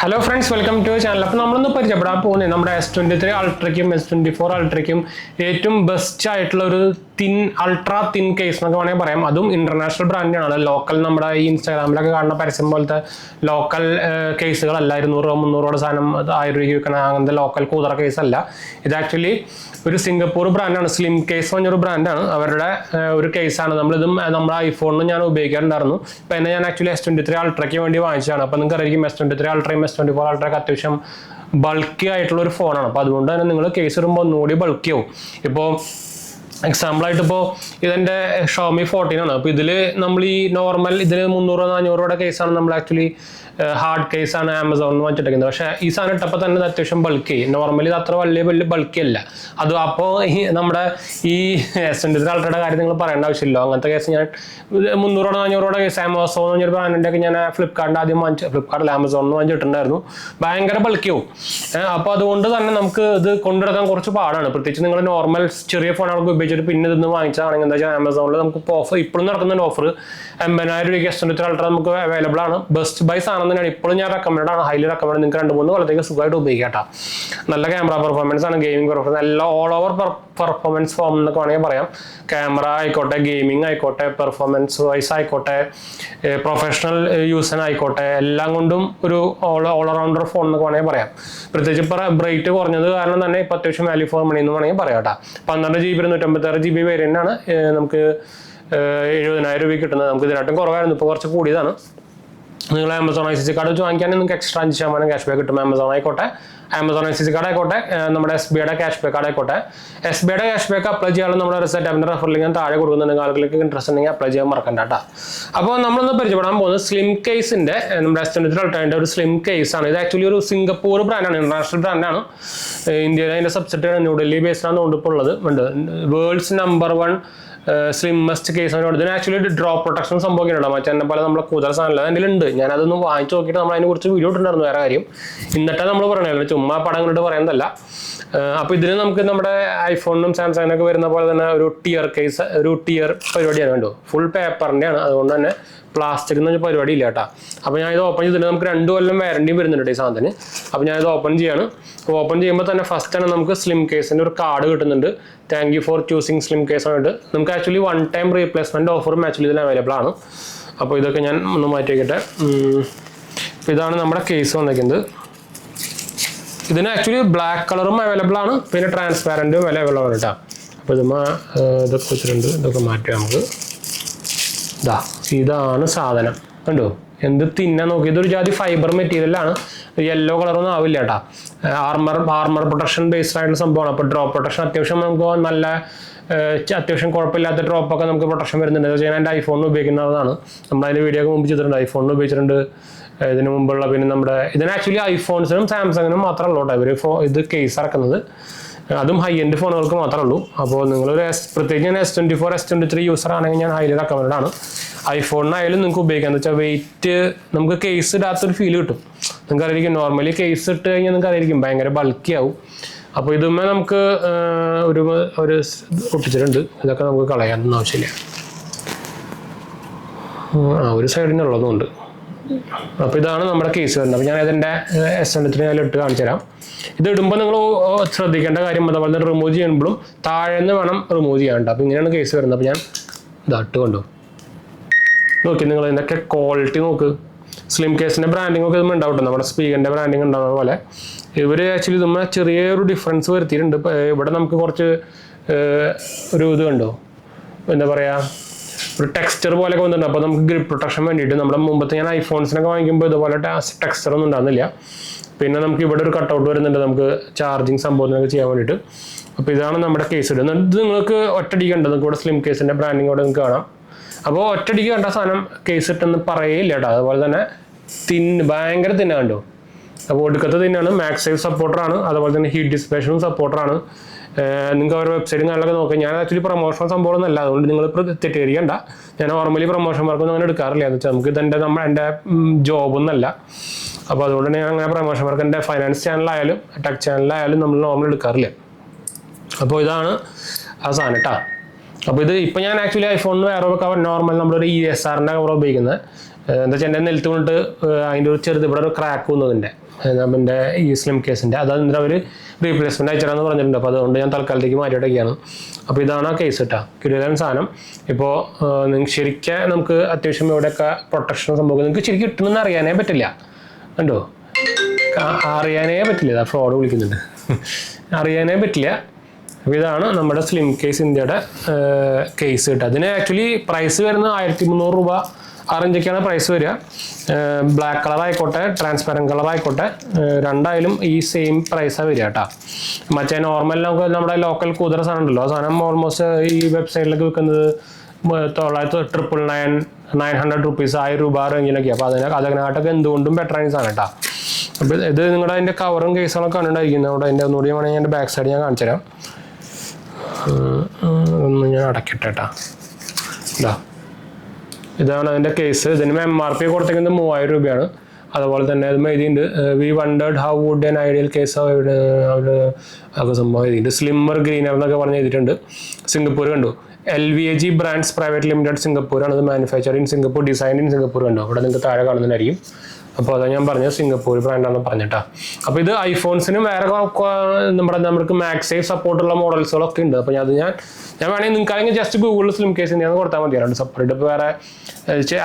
Hello friends, welcome to channel. അപ്പോൾ നമ്മളൊന്ന് പരിചയപ്പെടാൻ പോകുന്നത് നമ്മുടെ S23 അൾട്രയ്ക്കും S24 അൾട്രയ്ക്കും ഏറ്റവും ബെസ്റ്റ് ആയിട്ടുള്ള ഒരു അൾട്രാ തിൻ കേസ് എന്നൊക്കെ വേണമെങ്കിൽ പറയാം. അതും ഇന്റർനാഷണൽ ബ്രാൻഡാണ്. ലോക്കൽ നമ്മുടെ ഈ ഇൻസ്റ്റാഗ്രാമിലൊക്കെ കാണുന്ന പരസ്യം പോലത്തെ ലോക്കൽ കേസുകളല്ല. 200-300 സാധനം 1000 രൂപയ്ക്ക് വിൽക്കണ അങ്ങനത്തെ ലോക്കൽ കൂതറ കേസല്ല. ഇത് ആക്ച്വലി ഒരു സിംഗപ്പൂർ ബ്രാൻഡാണ്. സ്ലിം കേസ് പറഞ്ഞൊരു ബ്രാൻഡാണ്. അവരുടെ ഒരു കേസാണ്. നമ്മളിതും നമ്മുടെ ഐഫോണിന് ഞാൻ ഉപയോഗിക്കാറുണ്ടായിരുന്നു. ഇപ്പം എന്നെ ഞാൻ ആക്ച്വലി S23 അൾട്രയ്ക്ക് വേണ്ടി വാങ്ങിച്ചതാണ്. അപ്പം നിങ്ങൾക്ക് അറിയാം S23 അൾട്രയും S24 അൾട്രയൊക്കെ അത്യാവശ്യം ബൾക്കി ആയിട്ടുള്ള ഒരു ഫോണാണ്. അപ്പോൾ അതുകൊണ്ട് തന്നെ നിങ്ങൾ കേസ് ഇടുമ്പോൾ ഒന്നുകൂടി ബൾക്കി ആവും. ഇപ്പോൾ എക്സാമ്പിളായിട്ട് ഇപ്പോൾ ഇതെൻ്റെ ഷോമി 14 ആണ്. അപ്പോൾ ഇതിൽ നമ്മൾ ഈ നോർമൽ ഇതിൽ 300-400 കേസാണ് നമ്മൾ ആക്ച്വലി ഹാർഡ് കേസാണ് ആമസോണിൽ വാങ്ങിച്ചിട്ടിരിക്കുന്നത്. പക്ഷേ ഈ സാധനം ഇട്ടപ്പോൾ തന്നെ അത്യാവശ്യം ബൾക്കി. നോർമലി ഇത് അത്ര വലിയ ബൾക്കി അല്ല. അത് അപ്പോൾ നമ്മുടെ ഈ S23 അൾട്രയുടെ കാര്യം നിങ്ങൾ പറയേണ്ട ആവശ്യമില്ല. അങ്ങനത്തെ കേസ് ഞാൻ 300-400 കേസ് ആമസോൺ എന്നൊരു ബ്രാൻഡിൻ്റെ ഒക്കെ ഞാൻ ഫ്ലിപ്കാർട്ടിൻ്റെ ആദ്യം ഫ്ലിപ്കാർട്ടിൽ ആമസോണിൽ വാങ്ങിച്ചിട്ടുണ്ടായിരുന്നു. ഭയങ്കര ബൾക്കിയാവും. അപ്പോൾ അതുകൊണ്ട് തന്നെ നമുക്ക് ഇത് കൊണ്ടുനടക്കാൻ കുറച്ച് പാടാണ്. പ്രത്യേകിച്ച് നിങ്ങൾ നോർമൽ ചെറിയ ഫോണുകൾക്ക് ഉപയോഗിച്ചിട്ട് പിന്നെ ഇതൊന്ന് വാങ്ങിച്ചാണെങ്കിൽ എന്താ വെച്ചാൽ ആമസോണിൽ നമുക്ക് ഓഫർ ഇപ്പോഴും നടക്കുന്നുണ്ട്. ഓഫർ 80,000 രൂപയ്ക്ക് S23 അൾട്ര നമുക്ക് അവൈലബിൾ ആണ്. ബെസ്റ്റ് ബൈ സാധനം തന്നെയാണ്. ഇപ്പോഴും ഞാൻ റെക്കമെൻഡ് ആണ്, ഹൈലി റെക്കമെൻഡ്. നിങ്ങൾക്ക് 2-3 കൊല്ലത്തേക്ക് സുഖമായിട്ട് ഉപയോഗിക്കാട്ടോ. നല്ല ക്യാമറ പെർഫോമൻസ് ആണ്, ഗെയിമിംഗ് പെർഫോമൻസ്, എല്ലാം ഓൾ ഓവർ പെർഫോമൻസ് ഫോം എന്നൊക്കെ വേണമെങ്കിൽ പറയാം. ക്യാമറ ആയിക്കോട്ടെ, ഗെയിമിംഗ് ആയിക്കോട്ടെ, പെർഫോമൻസ് വൈസ് ആയിക്കോട്ടെ, പ്രൊഫഷണൽ യൂസിന് ആയിക്കോട്ടെ, എല്ലാം കൊണ്ടും ഒരു ഓൾ റൗണ്ടർ ഫോൺ എന്നൊക്കെ വേണമെങ്കിൽ പറയാം. പ്രത്യേകിച്ച് ഇപ്പോൾ ബ്രൈറ്റ് കുറഞ്ഞത് കാരണം തന്നെ ഇപ്പോൾ അത്യാവശ്യം വാല്യൂ ഫോർ മണി എന്ന് വേണമെങ്കിൽ പറയാം കേട്ടോ. 12 GB 256 GB വേരിയൻ്റാണ് നമുക്ക് 70,000 രൂപ കിട്ടുന്നത്. നമുക്ക് ഇതിനായിട്ടും കുറവായിരുന്നു, ഇപ്പോൾ കുറച്ച് കൂടിയതാണ്. നിങ്ങൾ ആമസോൺ ICC കാർഡ് വെച്ച് വാങ്ങിക്കുകയാണെങ്കിൽ നിങ്ങൾക്ക് എക്സ്ട്രാ 5% ക്യാഷ് ബാക്ക് കിട്ടും. ആമസോൺ ആയിക്കോട്ടെ, ആമസോൺ ICC കാർഡ് ആയിക്കോട്ടെ, നമ്മുടെ SBIയുടെ ക്യാഷ് ബാക്ക് കാർഡ് ആയിക്കോട്ടെ. SBIയുടെ ക്യാഷ് ബാക്ക് അപ്ലൈ ചെയ്യാനുള്ള നമ്മുടെ റിസൾട്ട് അവൻ്റെ റെഫർ ലിങ്ക് താഴെ കൊടുക്കുന്നുണ്ടെങ്കിൽ ആളുകൾക്ക് ഇൻട്രസ്റ്റ് ഉണ്ടെങ്കിൽ അപ്ലൈ ചെയ്യാൻ മറക്കണ്ട കേട്ടോ. അപ്പോൾ നമ്മളൊന്ന് പരിചയപ്പെടാൻ പോകുന്നത് സ്ലിം കേസിൻ്റെ നമ്മുടെ S23 അൾട്രയുടെ ഒരു സ്ലിം കേസാണ്. ഇത് ആക്ച്വലി ഒരു സിംഗപ്പൂർ ബ്രാൻഡാണ്, ഇന്റർനാഷണൽ ബ്രാൻഡാണ്. ഇന്ത്യയിൽ അതിൻ്റെ സബ്സിഡിയാണ് ന്യൂഡൽഹി ബേസ്ഡ് ആണ് ഇപ്പോൾ ഉള്ളത്. വേൾഡ്സ് നമ്പർ 1 സ്ലിമ്മസ്റ്റ് കേസ് ആണ്. ഇതിന് ആക്ച്വലി ഡ്രോപ്പ് പ്രൊട്ടക്ഷൻ സംഭവിക്കുന്നുണ്ടോ മറ്റേ പോലെ നമ്മളെ കൂടുതൽ സാധനമില്ല. അതിൻ്റെ ഉണ്ട്. ഞാനതൊന്ന് വാങ്ങിച്ച് നോക്കിയിട്ട് നമ്മൾ അതിനെ കുറിച്ച് വീഡിയോ ഇട്ടുണ്ടായിരുന്നു. വേറെ കാര്യം എന്നിട്ടാ നമ്മൾ പറയണല്ലോ, ചുമ്മാ പടം കണ്ടിട്ട് പറയുന്നതല്ല. അപ്പോൾ ഇതിന് നമുക്ക് നമ്മുടെ ഐഫോണിനും സാംസങ്ങിനൊക്കെ വരുന്ന പോലെ തന്നെ ഒരു ടിയർ കേസ്, ഒരു ടിയർ പരിപാടിയാണ്. വേണ്ടോ, ഫുൾ പേപ്പറിൻ്റെയാണ്. അതുകൊണ്ട് തന്നെ പ്ലാസ്റ്റിക് എന്ന് പറഞ്ഞ പരിപാടി ഇല്ല കേട്ടോ. അപ്പോൾ ഞാനിത് ഓപ്പൺ ചെയ്തിട്ട് നമുക്ക് 2 കൊല്ലം വാറണ്ടിയും വരുന്നുണ്ട് ഈ സാധനത്തിന്. അപ്പോൾ ഞാനിത് ഓപ്പൺ ചെയ്യാണ്. അപ്പോൾ ഓപ്പൺ ചെയ്യുമ്പോൾ തന്നെ ഫസ്റ്റ് തന്നെ നമുക്ക് സ്ലിം കേസിൻ്റെ ഒരു കാർഡ് കിട്ടുന്നുണ്ട്. Thank you for choosing slim case ആയിട്ട് നമുക്ക് ആക്ച്വലി 1 ടൈം റീപ്ലേസ്മെൻറ്റ് ഓഫറും ആക്ച്വലി ഇതിൽ അവൈലബിൾ ആണ്. അപ്പോൾ ഇതൊക്കെ ഞാൻ ഒന്ന് മാറ്റി വയ്ക്കട്ടെ. അപ്പോൾ ഇതാണ് നമ്മുടെ കേസ് വന്നിരിക്കുന്നത്. ഇതിന് ആക്ച്വലി ബ്ലാക്ക് കളറും അവൈലബിൾ ആണ്, പിന്നെ ട്രാൻസ്പാരൻറ്റും അവൈലബിൾ ആണ് കേട്ടോ. അപ്പോൾ ഇതൊക്കെ വെച്ചിട്ടുണ്ട്. ഇതൊക്കെ മാറ്റാം നമുക്ക്. ഇതാണ് സാധനം. കണ്ടോ എന്ത് തിന്നാൻ നോക്കി. ഇതൊരു ജാതി ഫൈബർ മെറ്റീരിയലാണ്. യെല്ലോ കളറൊന്നും ആവില്ല കേട്ടോ. ആർമർ പ്രൊട്ടക്ഷൻ ബേസ്ഡ് ആയിട്ടുള്ള സംഭവമാണ്. അപ്പോൾ ഡ്രോപ്പ് പ്രൊട്ടക്ഷൻ അത്യാവശ്യം നമുക്ക് നല്ല അത്യാവശ്യം കുഴപ്പമില്ലാത്ത ഡ്രോപ്പൊക്കെ നമുക്ക് പ്രൊട്ടക്ഷൻ വരുന്നുണ്ട്. ഞാൻ എൻ്റെ ഐഫോണിൽ ഉപയോഗിക്കുന്നതാണ്. നമ്മളതിൻ്റെ വീഡിയോ ഒക്കെ മുമ്പ് ചെയ്തിട്ടുണ്ട്. ഐഫോണിൽ ഉപയോഗിച്ചിട്ടുണ്ട് ഇതിന് മുമ്പുള്ള. പിന്നെ നമ്മുടെ ഇതിന് ആക്ച്വലി ഐഫോൺസിനും സാംസങ്ങിനും മാത്രമേ ഉള്ളൂ കേട്ടോ ഇവർ ഇത് കേസ് ഇറക്കുന്നത്. അതും ഹൈ എൻഡ് ഫോണുകൾക്ക് മാത്രമേ ഉള്ളൂ. അപ്പോൾ നിങ്ങളൊരു പ്രത്യേകിച്ച് ഞാൻ S24 S23 യൂസർ ആണെങ്കിൽ ഞാൻ ഹൈലി റെക്കമെൻഡ് ആണ്. ഐഫോണിനായാലും നിങ്ങൾക്ക് ഉപയോഗിക്കാം. എന്ന് വെച്ചാൽ വെയിറ്റ് നമുക്ക് കേസ് ഇടാത്തൊരു ഫീൽ കിട്ടും. നിങ്ങൾക്ക് അറിയായിരിക്കും നോർമലി കേസ് ഇട്ട് കഴിഞ്ഞാൽ നിങ്ങൾക്ക് അറിയായിരിക്കും ഭയങ്കര ബൾക്കി ആവും. അപ്പോൾ ഇതുമേ നമുക്ക് ഒരു ഒട്ടിച്ചിട്ടുണ്ട്. ഇതൊക്കെ നമുക്ക് കളയാനൊന്നും ആവശ്യമില്ല. ഒരു സൈഡിനുള്ളതുകൊണ്ട്. അപ്പോൾ ഇതാണ് നമ്മുടെ കേസ് വരുന്നത്. അപ്പോൾ ഞാൻ ഇതിൻ്റെ S23 ഇട്ട് കാണിച്ചു തരാം. ഇത് ഇടുമ്പോൾ നിങ്ങൾ ശ്രദ്ധിക്കേണ്ട കാര്യം അതുപോലെ തന്നെ റിമൂവ് ചെയ്യുമ്പോഴും താഴെ നിന്ന് വേണം റിമൂവ് ചെയ്യാണ്ട്. അപ്പോൾ ഇങ്ങനെയാണ് കേസ് വരുന്നത്. അപ്പോൾ ഞാൻ ഇട്ട് കൊണ്ടു നോക്കി. നിങ്ങൾ ഇതിൻ്റെയൊക്കെ ക്വാളിറ്റി നോക്ക്. സ്ലിം കേസിൻ്റെ ബ്രാൻഡിങ് ഒക്കെ ഇതുമ്പോൾ ഉണ്ടാവും. നമ്മുടെ സ്പീക്കറിൻ്റെ ബ്രാൻഡിങ് ഉണ്ടാവുന്ന പോലെ ഇവർ ആക്ച്വലി ഇതുമ്പോൾ ചെറിയൊരു ഡിഫറൻസ് വരുത്തിയിട്ടുണ്ട്. ഇവിടെ നമുക്ക് കുറച്ച് ഒരു ഇത് കണ്ടോ, എന്താ പറയുക, ഒരു ടെക്സ്ചർ പോലെയൊക്കെ വന്നിട്ടുണ്ട്. അപ്പോൾ നമുക്ക് ഗ്രിപ്പ് പ്രൊട്ടക്ഷൻ വേണ്ടിയിട്ട് നമ്മുടെ മുമ്പത്തെ ഞാൻ ഐഫോൺസിനൊക്കെ വാങ്ങിക്കുമ്പോൾ ഇതുപോലെ ടെക്സ്ചർ ഒന്നും ഉണ്ടാകുന്നില്ല. പിന്നെ നമുക്ക് ഇവിടെ ഒരു കട്ടൗട്ട് വരുന്നുണ്ട് നമുക്ക് ചാർജിങ് സംഭവത്തിനൊക്കെ ചെയ്യാൻ വേണ്ടിയിട്ട്. അപ്പോൾ ഇതാണ് നമ്മുടെ കേസ് ഇടുന്നത്. ഇത് നിങ്ങൾക്ക് ഒറ്റടിക്ക് ഉണ്ട്. നിങ്ങൾക്ക് ഇവിടെ സ്ലിം കേസിൻ്റെ ബ്രാൻഡിങ് ഇവിടെ നിങ്ങൾക്ക് കാണാം. അപ്പോൾ ഒറ്റടിക്ക് കണ്ട സാധനം കേസ് ഇട്ടെന്ന് പറയില്ല കേട്ടോ. അതുപോലെ തന്നെ ഭയങ്കര കണ്ടോ. അപ്പോൾ ഒടുക്കത്തെ തിന്നാണ്. മാക്സൈവ് സപ്പോർട്ടറാണ്. അതുപോലെ തന്നെ ഹീറ്റ് ഡിസിപ്പേഷനും സപ്പോർട്ടറാണ്. നിങ്ങൾക്ക് അവരുടെ വെബ്സൈറ്റും കാര്യങ്ങളൊക്കെ നോക്കാം. ഞാൻ ആക്ച്വലി പ്രൊമോഷൻ സംഭവമൊന്നുമല്ല, അതുകൊണ്ട് നിങ്ങൾ തെറ്റിദ്ധരിക്കണ്ട. ഞാൻ നോർമലി പ്രൊമോഷൻ വർക്കൊന്നും അങ്ങനെ എടുക്കാറില്ല. എന്ന് വെച്ചാൽ നമുക്ക് ഇതെൻ്റെ എൻ്റെ ജോബൊന്നുമല്ല. അപ്പോൾ അതുകൊണ്ട് തന്നെ ഞാൻ അങ്ങനെ പ്രൊമോഷൻ വർക്ക് എൻ്റെ ഫൈനാൻസ് ചാനലായാലും ടെക് ചാനലായാലും നമ്മൾ നോർമലി എടുക്കാറില്ല. അപ്പോൾ ഇതാണ് ആ സാധനം കേട്ടോ. അപ്പോൾ ഇത് ഇപ്പം ഞാൻ ആക്ച്വലി ഐഫോണിന് വേറെ കവർ നോർമൽ നമ്മളൊരു ESRൻ്റെ കവർ ഉപയോഗിക്കുന്നത്. എന്താ വെച്ചാൽ എൻ്റെ നിലത്ത് കൊണ്ടിട്ട് അതിൻ്റെ ഒരു ചെറുത് ഇവിടെ ഒരു ക്രാക്ക് വന്നതിൻ്റെ നമ്മുടെ ഈ സ്ലിം കേസിൻ്റെ അത് എന്നിട്ട് അവർ റീപ്ലേസ്മെൻറ്റ് അയച്ചിടാന്ന് പറഞ്ഞിട്ടുണ്ട്. അപ്പോൾ അതുകൊണ്ട് ഞാൻ തൽക്കാലത്തേക്ക് മാറ്റിയിട്ടൊക്കെയാണ്. അപ്പോൾ ഇതാണ് ആ കേസ് കേട്ടോ, കിടിലൻ സാധനം. ഇപ്പോൾ നിങ്ങൾക്ക് ശരിക്കും നമുക്ക് അത്യാവശ്യം ഇവിടെയൊക്കെ പ്രൊട്ടക്ഷൻ സംഭവം നിങ്ങൾക്ക് ശരിക്കും കിട്ടണമെന്ന് അറിയാനേ പറ്റില്ല. കണ്ടോ, അറിയാനേ പറ്റില്ല. ഇതാ ഫ്രോഡ് വിളിക്കുന്നുണ്ട്. അറിയാനേ പറ്റില്ല. അപ്പോൾ ഇതാണ് നമ്മുടെ സ്ലിം കേസ് ഇന്ത്യയുടെ കേസ് കേട്ടോ. അതിന് ആക്ച്വലി പ്രൈസ് വരുന്നത് 1300 രൂപ ആ റേഞ്ചൊക്കെയാണ് പ്രൈസ് വരിക. ബ്ലാക്ക് കളർ ആയിക്കോട്ടെ ട്രാൻസ്പെറൻറ്റ് കളർ ആയിക്കോട്ടെ രണ്ടായാലും ഈ സെയിം പ്രൈസാണ് വരിക കേട്ടോ. മറ്റേ നോർമൽ നമുക്ക് നമ്മുടെ ലോക്കൽ കുതിര സാധനം ഉണ്ടല്ലോ, ആ സാധനം ഓൾമോസ്റ്റ് ഈ വെബ്സൈറ്റിലൊക്കെ വിൽക്കുന്നത് 900 റുപ്പീസ് 1000 രൂപ റേഞ്ചിലൊക്കെ. അപ്പോൾ അതിനകത്തൊക്കെ എന്തുകൊണ്ടും ബെറ്റർ ആയി സാധനം കേട്ടോ. അപ്പോൾ ഇത് നിങ്ങളുടെ അതിൻ്റെ കവറും കേസുകളൊക്കെ കണ്ടിട്ടുണ്ടായിരിക്കുന്നത്. അവിടെ അതിൻ്റെ ഒന്നുകൂടി വേണമെങ്കിൽ എൻ്റെ ബാക്ക് സൈഡ് ഞാൻ കാണിച്ചു തരാം. ഒന്ന് ഞാൻ അടക്കട്ടെ കേട്ടോ. ഇതാ ഇതാണ് അതിൻ്റെ കേസ്. ഇതിന് MRP കൊടുത്തേക്കുന്നത് 3000 രൂപയാണ്. അതുപോലെ തന്നെ അത് എഴുതിയിട്ടുണ്ട് we wondered how would an ideal case അവിടെ സംഭവം എഴുതിയിട്ടുണ്ട്. സ്ലിമ്മർ ഗ്രീനർ എന്നൊക്കെ പറഞ്ഞ് എഴുതിയിട്ടുണ്ട്. സിംഗപ്പൂർ കണ്ടു, LVAG ബ്രാൻഡ്സ് പ്രൈവറ്റ് ലിമിറ്റഡ് സിംഗപ്പൂരാണ്. അത് manufacture in Singapore, design in Singapore കണ്ടു. അവിടെ നിങ്ങൾക്ക് താഴെ കാണുന്നതായിരിക്കും. അപ്പോൾ അതാണ് ഞാൻ പറഞ്ഞത്, സിംഗപ്പൂർ ബ്രാൻഡാണെന്ന് പറഞ്ഞിട്ടാ. അപ്പോൾ ഇത് ഐഫോൺസിനും വേറെ നമുക്ക് മാക്സേഫ് സപ്പോർട്ടുള്ള മോഡൽസുകളൊക്കെ ഉണ്ട്. അപ്പോൾ ഞാൻ വേണമെങ്കിൽ നിങ്ങൾക്ക് അല്ലെങ്കിൽ ജസ്റ്റ് ഗൂഗിളിൽ സ്ലിം കേസ് ഇന്ത്യ എന്ന് കൊടുത്താൽ മതിയാണ്. സെപ്പറേറ്റ് ഇപ്പോൾ വേറെ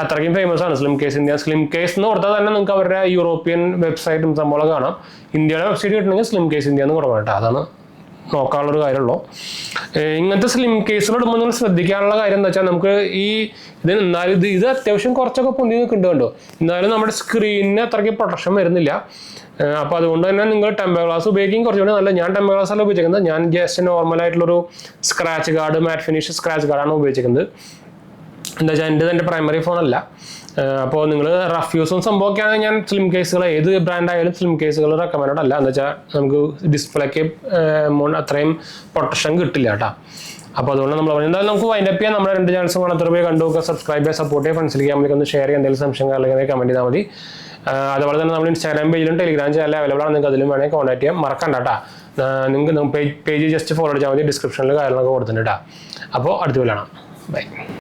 അത്രയ്ക്കും ഫേമസ് ആണ് slim case India. Slim case എന്ന് കൊടുത്താൽ തന്നെ നിങ്ങൾക്ക് അവരുടെ യൂറോപ്യൻ വെബ്സൈറ്റും സംഭവങ്ങളൊക്കെ കാണാം. ഇന്ത്യയുടെ വെബ്സൈറ്റ് കിട്ടണമെങ്കിൽ സ്ലിം കേസ് ഇന്ത്യ എന്ന് കൊടുക്കണം കേട്ടോ. അതാണ് നോക്കാനുള്ളൊരു കാര്യമുള്ളൂ. ഇങ്ങനത്തെ സ്ലിം കേസുകൾ ഇടുമ്പോൾ നിങ്ങൾ ശ്രദ്ധിക്കാനുള്ള കാര്യം എന്താ വെച്ചാൽ നമുക്ക് എന്നാലും ഇത് അത്യാവശ്യം കുറച്ചൊക്കെ പൊന്തി നിൽക്കുന്നുണ്ട് കണ്ടോ. എന്നാലും നമ്മുടെ സ്ക്രീനിന് അത്രയ്ക്ക് പ്രൊട്ടക്ഷൻ വരുന്നില്ല. അപ്പോൾ അതുകൊണ്ട് തന്നെ നിങ്ങൾ ടെമ്പർ ഗ്ലാസ് ഉപയോഗിക്കും കുറച്ചുകൂടി നല്ല. ഞാൻ ടെമ്പർ ഗ്ലാസ് അല്ല ഉപയോഗിക്കുന്നത്. ഞാൻ ജസ്റ്റ് നോർമലായിട്ടുള്ളൊരു സ്ക്രാച്ച് ഗാർഡ്, മാറ്റ് ഫിനിഷ് സ്ക്രാച്ച് ഗാർഡാണ് ഉപയോഗിക്കുന്നത്. എന്താ വെച്ചാൽ എൻ്റെ പ്രൈമറി ഫോണല്ല. അപ്പോൾ നിങ്ങൾ റഫ് യൂസും സംഭവമൊക്കെ ആണെങ്കിൽ ഞാൻ സ്ലിം കേസുകൾ ഏത് ബ്രാൻഡ് ആയാലും സ്ലിം കേസുകൾ റെക്കമെൻഡ് അല്ല. എന്താ വെച്ചാൽ നമുക്ക് ഡിസ്പ്ലേക്ക് അത്രയും പ്രൊട്ടക്ഷൻ കിട്ടില്ല കേട്ടോ. അപ്പോൾ അതുകൊണ്ട് നമ്മൾ എന്തായാലും നമുക്ക് വൈൻഡപ്പ് ചെയ്യാം. നമ്മുടെ 2 ചാനൽസും കാണാത്ത രൂപയെ കണ്ടു സബ്സ്ക്രൈബ് ചെയ്യുക, സപ്പോർട്ട് ചെയ്യുക, ഫ്രണ്ട്സിലേക്ക് നമ്മൾക്ക് ഒന്ന് ഷെയർ ചെയ്യുക. എന്തെങ്കിലും സംശയങ്ങൾ അല്ലെങ്കിൽ കമൻറ്റ് ചെയ്താൽ മതി. അതുപോലെ തന്നെ നമ്മൾ ഇൻസ്റ്റാഗ്രാം പേജിലും ടെലിഗ്രാം ചാനൽ അവൈലബിൾ ആണ്. നിങ്ങൾക്ക് അതിലും വേണമെങ്കിൽ കോൺടാക്ട് ചെയ്യാം. മറക്കണ്ട കേട്ടോ. നിങ്ങൾക്ക് പേജ് ജസ്റ്റ് ഫോളോ ചെയ്താൽ മതി. ഡിസ്ക്രിപ്ഷനിൽ കാര്യങ്ങളൊക്കെ കൊടുത്തിട്ടുണ്ട് കേട്ടോ. അപ്പോൾ അടുത്ത പോലെ കാണാം. ബൈ.